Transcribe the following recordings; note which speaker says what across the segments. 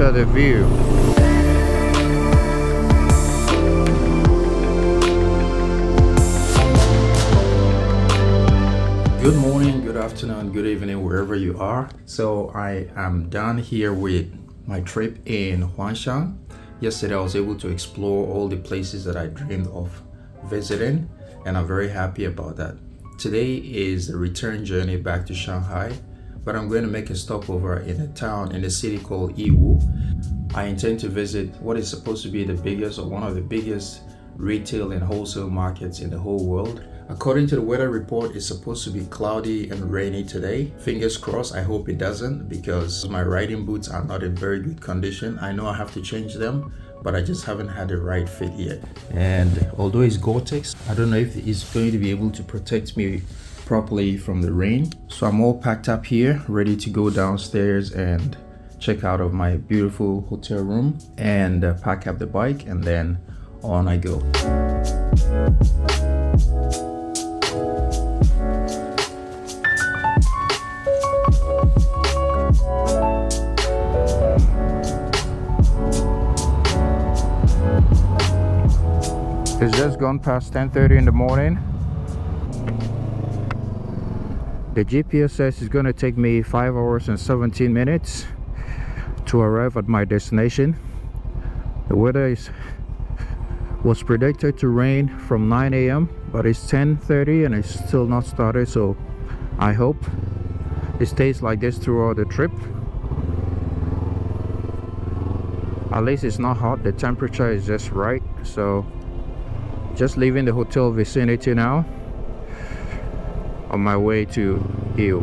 Speaker 1: at the view. Good morning, good afternoon, good evening, wherever you are. So I am done here with my trip in Huangshan. Yesterday I was able to explore all the places that I dreamed of visiting, and I'm very happy about that. Today is the return journey back to Shanghai, but I'm going to make a stopover in a city called Yiwu. I intend to visit what is supposed to be the biggest or one of the biggest retail and wholesale markets in the whole world. According to the weather report, it's supposed to be cloudy and rainy today. Fingers crossed, I hope it doesn't, because my riding boots are not in very good condition. I know I have to change them, but I just haven't had the right fit yet. And although it's Gore-Tex, I don't know if it's going to be able to protect me properly from the rain. So I'm all packed up here, ready to go downstairs and check out of my beautiful hotel room and pack up the bike, and then on I go. It's just gone past 10:30 in the morning. The GPS says it's going to take me 5 hours and 17 minutes to arrive at my destination. The weather was predicted to rain from 9 a.m. but it's 10:30 and it's still not started, so I hope it stays like this throughout the trip. At least it's not hot, the temperature is just right. So just leaving the hotel vicinity now, on my way to Yiwu.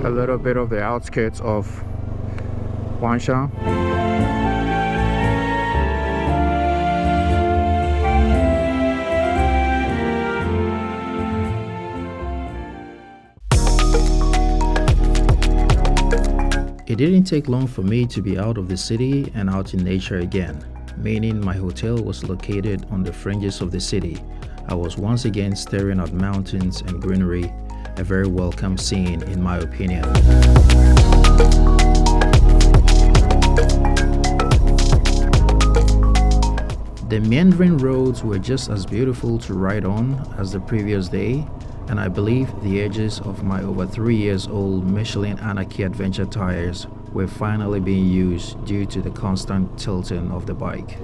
Speaker 1: A little bit of the outskirts of Huangshan. It didn't take long for me to be out of the city and out in nature again, meaning my hotel was located on the fringes of the city. I was once again staring at mountains and greenery, a very welcome scene in my opinion. The meandering roads were just as beautiful to ride on as the previous day, and I believe the edges of my over 3 years old Michelin Anarchy Adventure tires were finally being used due to the constant tilting of the bike.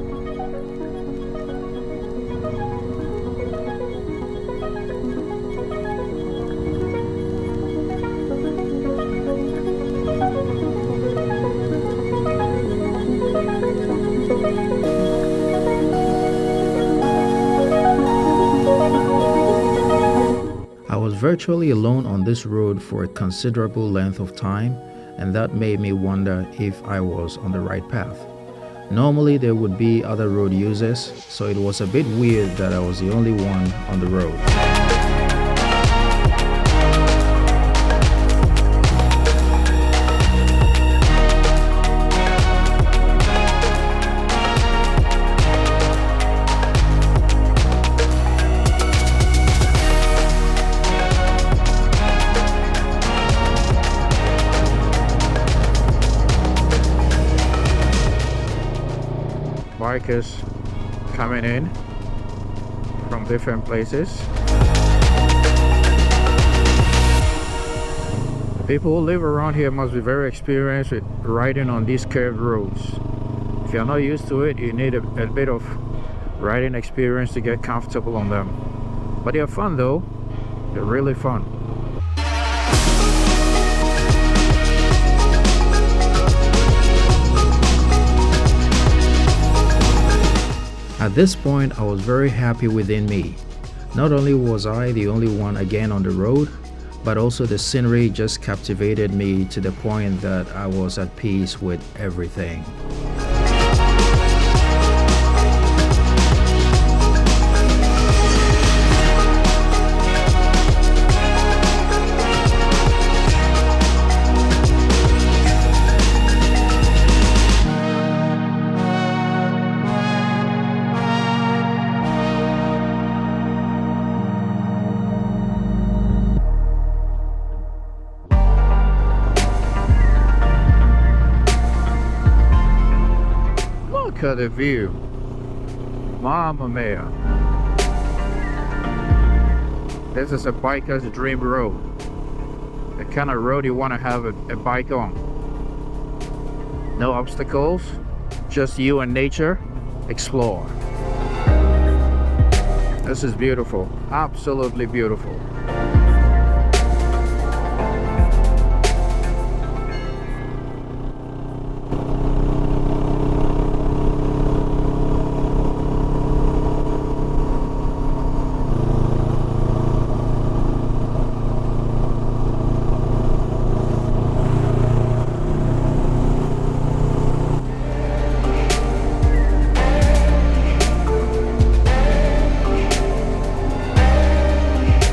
Speaker 1: I was virtually alone on this road for a considerable length of time, and that made me wonder if I was on the right path. Normally there would be other road users, so it was a bit weird that I was the only one on the road. Bikers coming in from different places. People who live around here must be very experienced with riding on these curved roads. If you're not used to it, you need a bit of riding experience to get comfortable on them. But they're fun though, they're really fun. At this point, I was very happy within me. Not only was I the only one again on the road, but also the scenery just captivated me to the point that I was at peace with everything. Look at the view. Mamma mia. This is a biker's dream road. The kind of road you want to have a bike on. No obstacles, just you and nature. Explore. This is beautiful, absolutely beautiful.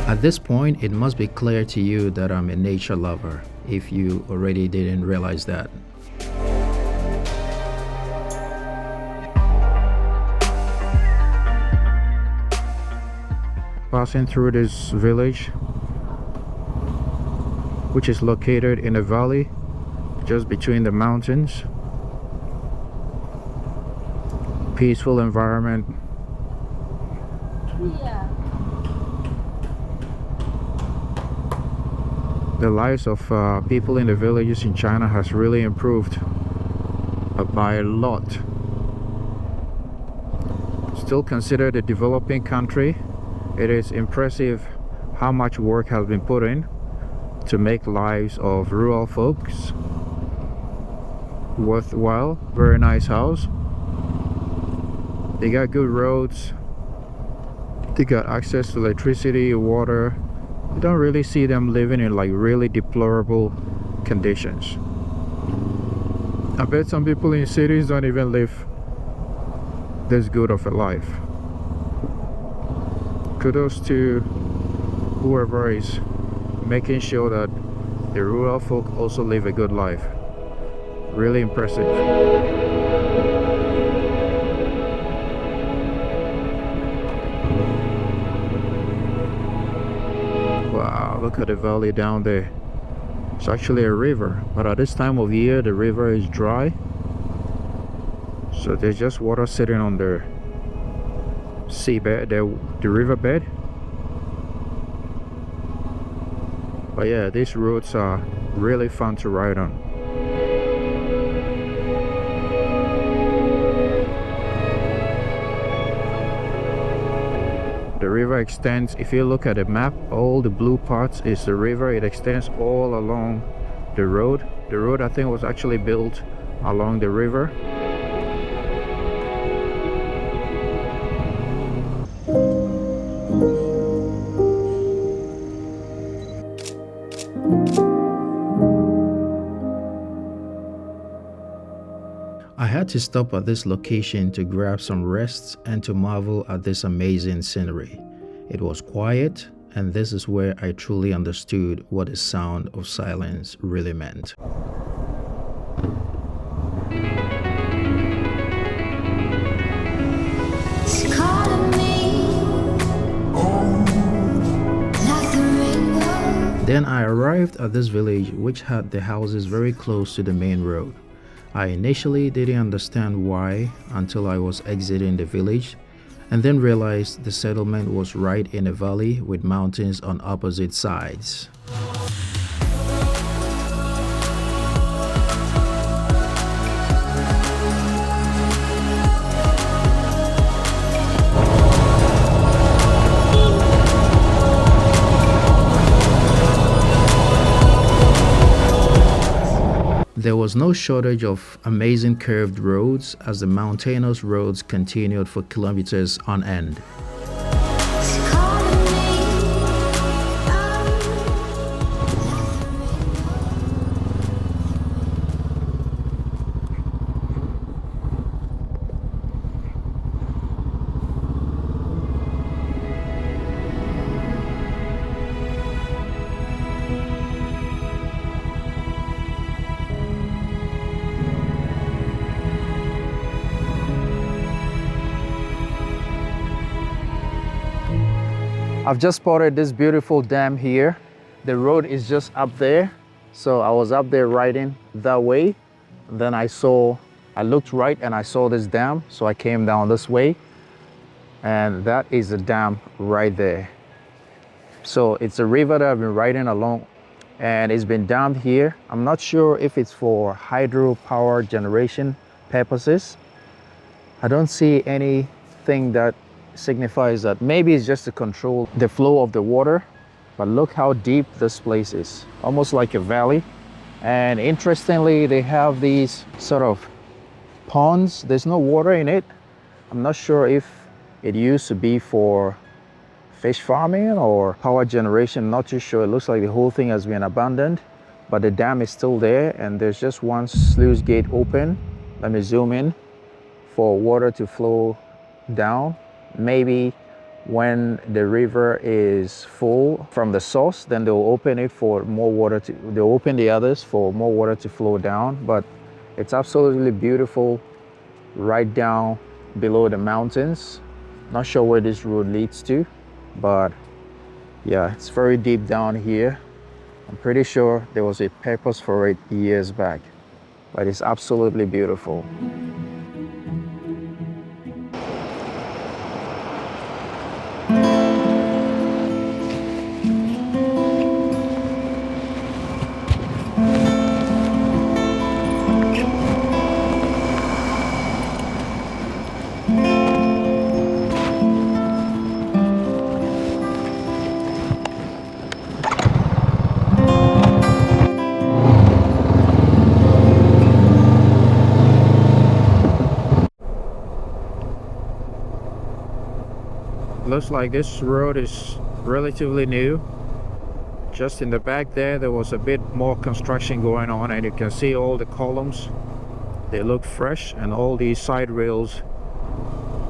Speaker 1: At this point, it must be clear to you that I'm a nature lover, if you already didn't realize that. Passing through this village, which is located in a valley just between the mountains. Peaceful environment.
Speaker 2: Yeah.
Speaker 1: The lives of people in the villages in China has really improved by a lot. Still considered a developing country, it is impressive how much work has been put in to make lives of rural folks worthwhile. Very nice house. They got good roads. They got access to electricity, water. You don't really see them living in like really deplorable conditions. I bet some people in cities don't even live this good of a life. Kudos to whoever is making sure that the rural folk also live a good life. Really impressive. Wow, look at the valley down there. It's actually a river, but at this time of year the river is dry, so there's just water sitting on the seabed, the riverbed. But yeah, these roads are really fun to ride on. The river extends, if you look at the map, all the blue parts is the river. It extends all along the road. The road, I think, was actually built along the river. I had to stop at this location to grab some rest and to marvel at this amazing scenery. It was quiet, and this is where I truly understood what the sound of silence really meant. Then I arrived at this village which had the houses very close to the main road. I initially didn't understand why until I was exiting the village, and then realized the settlement was right in a valley with mountains on opposite sides. There was no shortage of amazing curved roads as the mountainous roads continued for kilometers on end. I've just spotted this beautiful dam here. The road is just up there. So I was up there riding that way. Then I saw I looked right and I saw this dam, so I came down this way, and that is the dam right there. So it's a river that I've been riding along, and it's been dammed here. I'm not sure if it's for hydropower generation purposes. I don't see anything that signifies that. Maybe it's just to control the flow of the water, but look how deep this place is, almost like a valley. And interestingly, they have these sort of ponds. There's no water in it. I'm not sure if it used to be for fish farming or power generation, not too sure. It looks like the whole thing has been abandoned, but the dam is still there, and there's just one sluice gate open. Let me zoom in for water to flow down. Maybe when the river is full from the source, then they'll open it for more water to, they'll open the others for more water to flow down. But it's absolutely beautiful right down below the mountains. Not sure where this road leads to, but yeah, it's very deep down here. I'm pretty sure there was a purpose for it years back, but it's absolutely beautiful. Looks like this road is relatively new. Just in the back there was a bit more construction going on, and you can see all the columns. They look fresh, and all these side rails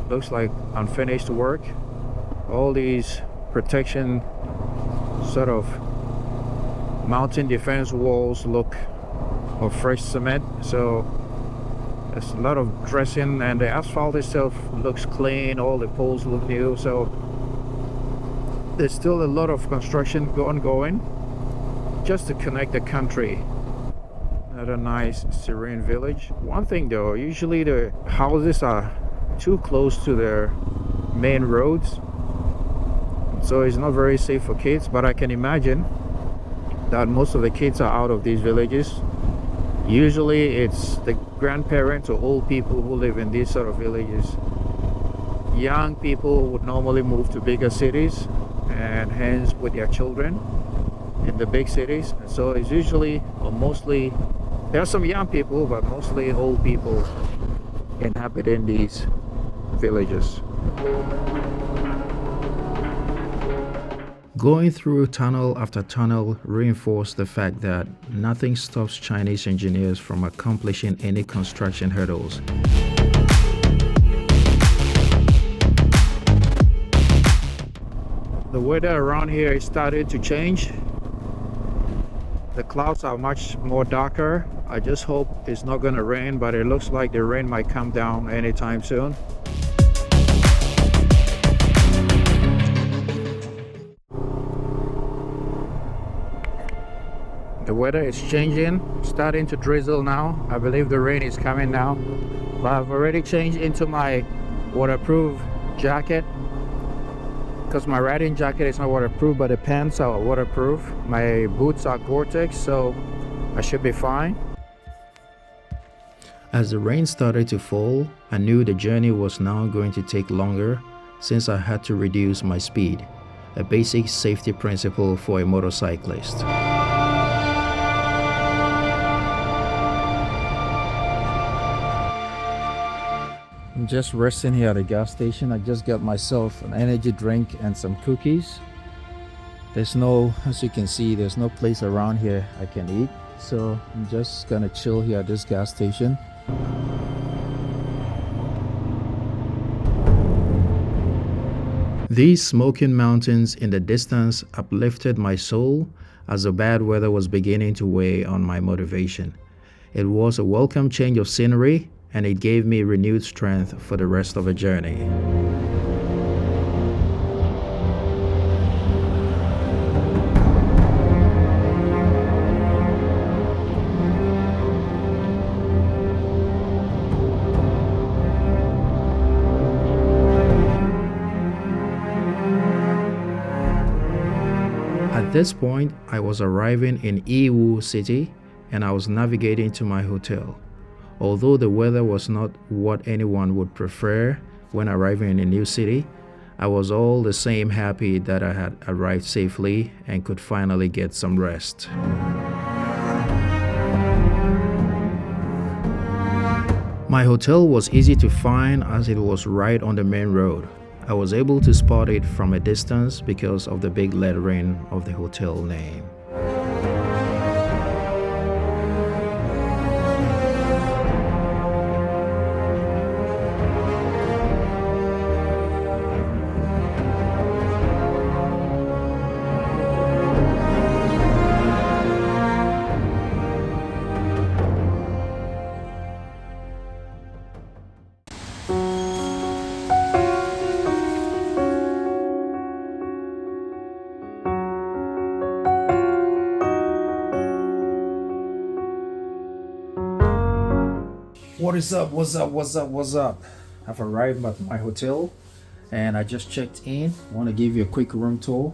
Speaker 1: looks like unfinished work. All these protection sort of mountain defense walls look of fresh cement. So there's a lot of dressing, and the asphalt itself looks clean. All the poles look new. So there's still a lot of construction ongoing just to connect the country. Another nice serene village. One thing though, usually the houses are too close to their main roads, so it's not very safe for kids. But I can imagine that most of the kids are out of these villages. Usually it's the grandparents or old people who live in these sort of villages. Young people would normally move to bigger cities, and hence with their children in the big cities. And so it's usually, or mostly, there are some young people, but mostly old people inhabiting these villages. Going through tunnel after tunnel reinforced the fact that nothing stops Chinese engineers from accomplishing any construction hurdles. The weather around here is starting to change. The clouds are much more darker. I just hope it's not going to rain, but it looks like the rain might come down anytime soon. The weather is changing, starting to drizzle now. I believe the rain is coming now. But I've already changed into my waterproof jacket, because my riding jacket is not waterproof, but the pants are waterproof. My boots are Gore-Tex, so I should be fine. As the rain started to fall, I knew the journey was now going to take longer, since I had to reduce my speed, a basic safety principle for a motorcyclist. I'm just resting here at the gas station. I just got myself an energy drink and some cookies. There's no, as you can see, there's no place around here I can eat. So I'm just gonna chill here at this gas station. These smoking mountains in the distance uplifted my soul as the bad weather was beginning to weigh on my motivation. It was a welcome change of scenery, and it gave me renewed strength for the rest of the journey. At this point, I was arriving in Yiwu city and I was navigating to my hotel. Although the weather was not what anyone would prefer when arriving in a new city, I was all the same happy that I had arrived safely and could finally get some rest. My hotel was easy to find as it was right on the main road. I was able to spot it from a distance because of the big lettering of the hotel name. What is up? What's up? I've arrived at my hotel and I just checked in. I want to give you a quick room tour.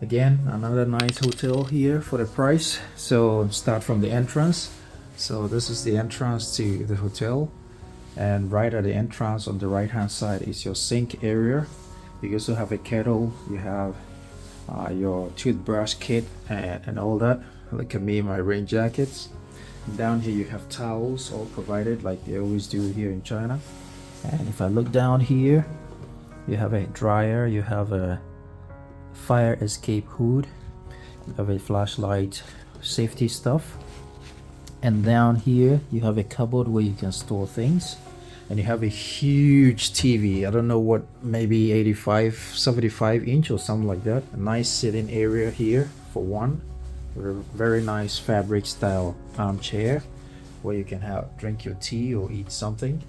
Speaker 1: Again, another nice hotel here for the price. So start from the entrance. So this is the entrance to the hotel, and right at the entrance on the right hand side is your sink area. You also have a kettle, you have your toothbrush kit and all that. Look at me, my rain jackets. Down here you have towels all provided like they always do here in China. And if I look down here, you have a dryer, you have a fire escape hood, you have a flashlight, safety stuff. And down here you have a cupboard where you can store things. And you have a huge TV. I don't know what, maybe 75 inch or something like that. A nice sitting area here for one. Very nice fabric style armchair where you can drink your tea or eat something,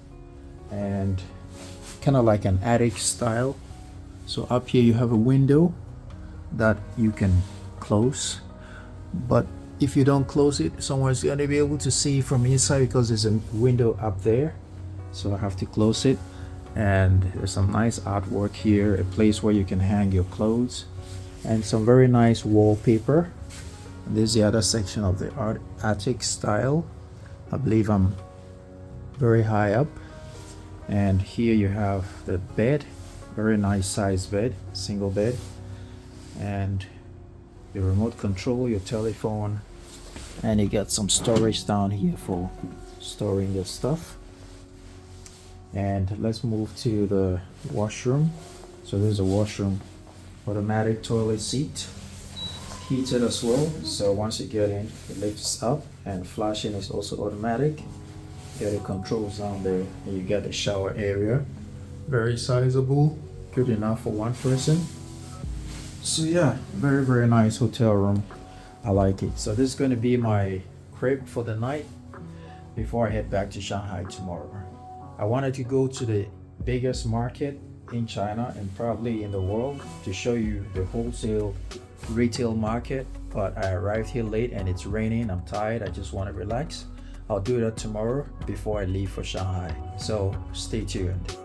Speaker 1: and kind of like an attic style. So up here you have a window that you can close, but if you don't close it, someone's going to be able to see from inside because there's a window up there, so I have to close it. And there's some nice artwork here, a place where you can hang your clothes, and some very nice wallpaper. This is the other section of the attic style. I believe I'm very high up. And here you have the bed, very nice size bed, single bed, and your remote control, your telephone, and you got some storage down here for storing your stuff. And let's move to the washroom. So there's a washroom, automatic toilet seat, heated as well. So once you get in, it lifts up, and flashing is also automatic. You got the controls down there, and you got the shower area, very sizable, good enough for one person. So yeah, very nice hotel room. I like it. So this is going to be my crib for the night before I head back to Shanghai tomorrow. I wanted to go to the biggest market in China and probably in the world to show you the wholesale retail market, but I arrived here late and it's raining. I'm tired, I just want to relax. I'll do that tomorrow before I leave for Shanghai, so stay tuned.